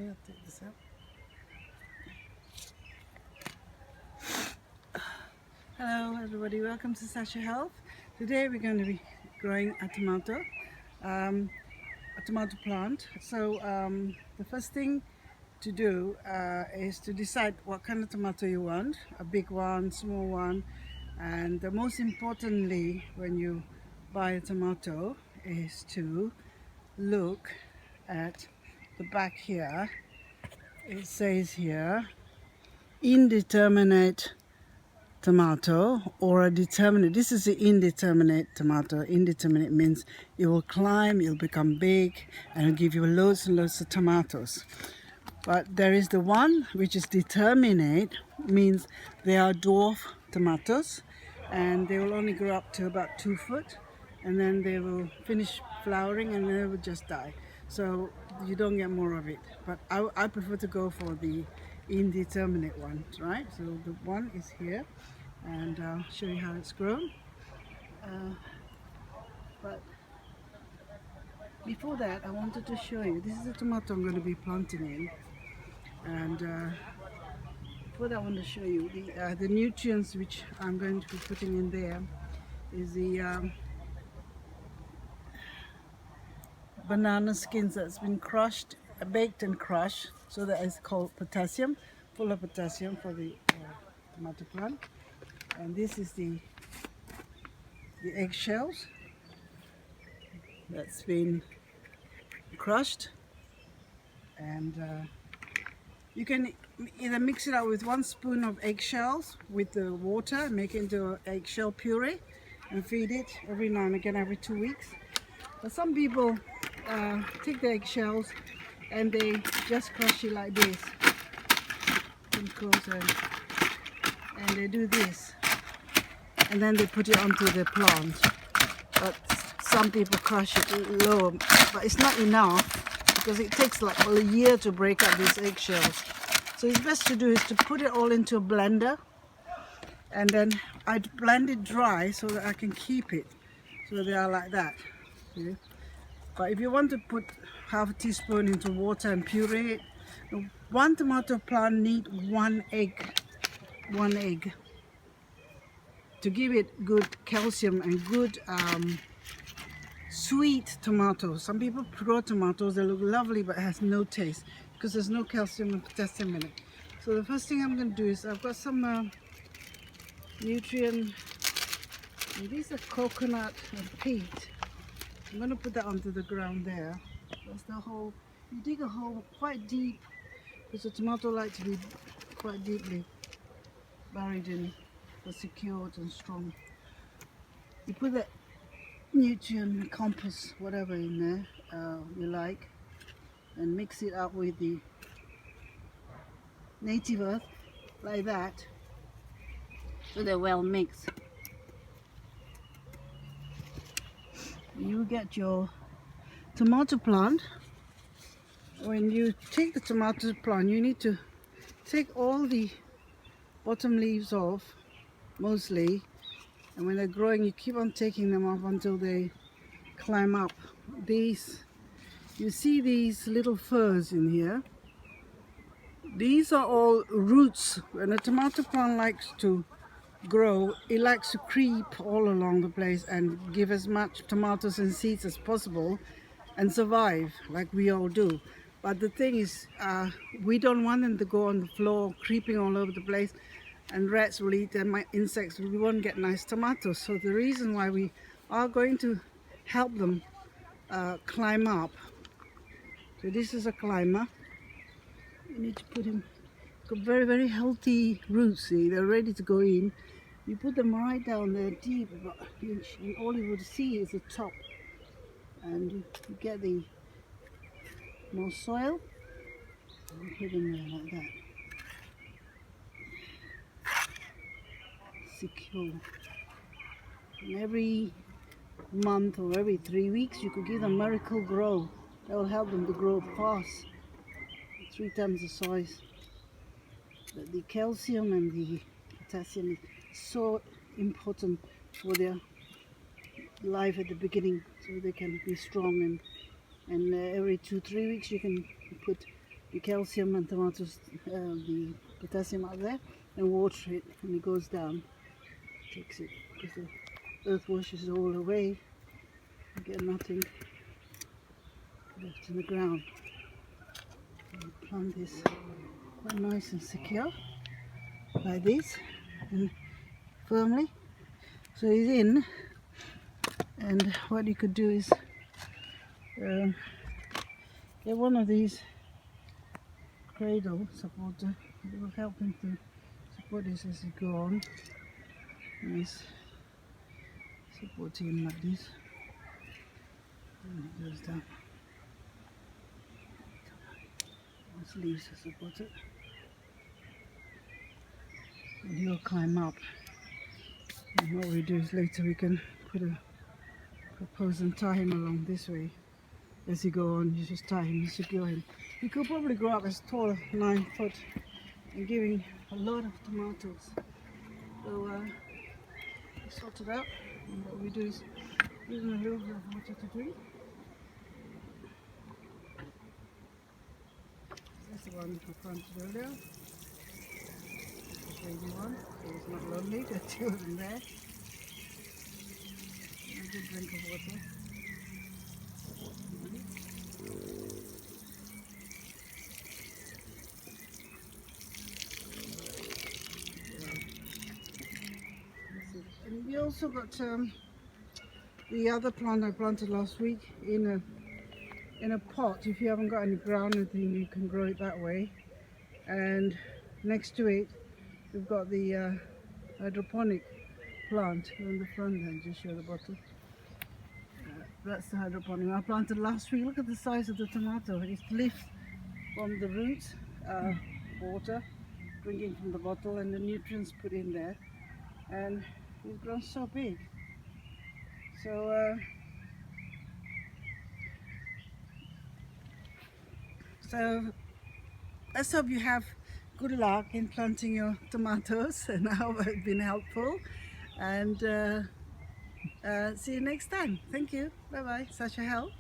Okay, I'll take this out. Hello everybody, welcome to Sacha Health. Today we're going to be growing a tomato plant. So the first thing to do is to decide what kind of tomato you want, a big one, small one, and most importantly when you buy a tomato is to look at the back here. It says here indeterminate tomato or a determinate. This is the indeterminate tomato. Indeterminate means it will climb, it'll become big, and it'll give you loads and loads of tomatoes. But there is the one which is determinate, means they are dwarf tomatoes, and they will only grow up to about 2 foot, and then they will finish flowering and then they will just die. So you don't get more of it. But I prefer to go for the indeterminate one, right? So the one is here, and I'll show you how it's grown. But before that, I wanted to show you, this is the tomato I'm going to be planting in, and before that I want to show you the nutrients which I'm going to be putting in there. Is the banana skins that's been crushed, baked and crushed, so that is called potassium, full of potassium for the tomato plant. And this is the eggshells that's been crushed, and you can either mix it up with 1 spoon of eggshells with the water, make it into an eggshell puree and feed it every now and again, every 2 weeks. But some people take the eggshells and they just crush it like this. Come closer. And they do this, and then they put it onto the plant. But some people crush it low, but it's not enough because it takes like a year to break up these eggshells. So it's best to do is to put it all into a blender, and then I'd blend it dry so that I can keep it so they are like that. See? But if you want to put half a teaspoon into water and puree it, one tomato plant needs one egg to give it good calcium and good sweet tomatoes. Some people grow tomatoes, they look lovely but has no taste because there's no calcium and potassium in it. So the first thing I'm going to do is, I've got some nutrient, and these are coconut and peat. I'm going to put that onto the ground there. That's the hole. You dig a hole quite deep because the tomato like to be quite deeply buried in, for secured and strong. You put that nutrient, compost, whatever in there you like, and mix it up with the native earth like that, so they're well mixed. You get your tomato plant. When you take the tomato plant, you need to take all the bottom leaves off, mostly, and when they're growing you keep on taking them off until they climb up. These, you see these little furs in here, these are all roots. When a tomato plant likes to grow, it likes to creep all along the place and give as much tomatoes and seeds as possible and survive like we all do. But the thing is, we don't want them to go on the floor creeping all over the place, and rats will eat them, insects, we won't get nice tomatoes. So the reason why we are going to help them climb up. So this is a climber. You need to put him, got very, very healthy roots, see, they're ready to go in. You put them right down there deep, about an inch, and all you would see is the top. And you get the more soil, and put them there like that. Secure. And every month or every 3 weeks you could give them Miracle Grow. That will help them to grow fast, 3 times the size. But the calcium and the potassium is so important for their life at the beginning, so they can be strong, and every 2-3 weeks you can put the calcium and tomatoes, the potassium out there, and water it, and it goes down. Takes it because the earth washes it all away. You get nothing left in the ground. And plant this quite nice and secure, like this, and firmly. So it's in, and what you could do is get one of these cradle supporter. It will help him to support this as you go on. Nice support him like this, and it goes down. Those leaves to support it, and he'll climb up. And what we do is later we can propose and tie him along this way. As you go on, you just tie him and secure him. He could probably grow up as tall as 9 foot and giving a lot of tomatoes. So we sort it out, and what we do is give him a little bit of water to drink. That's the one we planted earlier. The baby one, so it's not lonely, there are 2 of them there. A good drink of water. And we also got the other plant I planted last week in a pot. If you haven't got any ground, then you can grow it that way. And next to it, we've got the hydroponic plant on the front end. Just show the bottom. That's the hydroponic I planted last week. Look at the size of the tomato. It's lifts from the roots, water, drinking from the bottle, and the nutrients put in there. And it's grown so big. So let's hope you have good luck in planting your tomatoes, and I hope I've been helpful. And see you next time. Thank you. Bye bye. Sacha Health.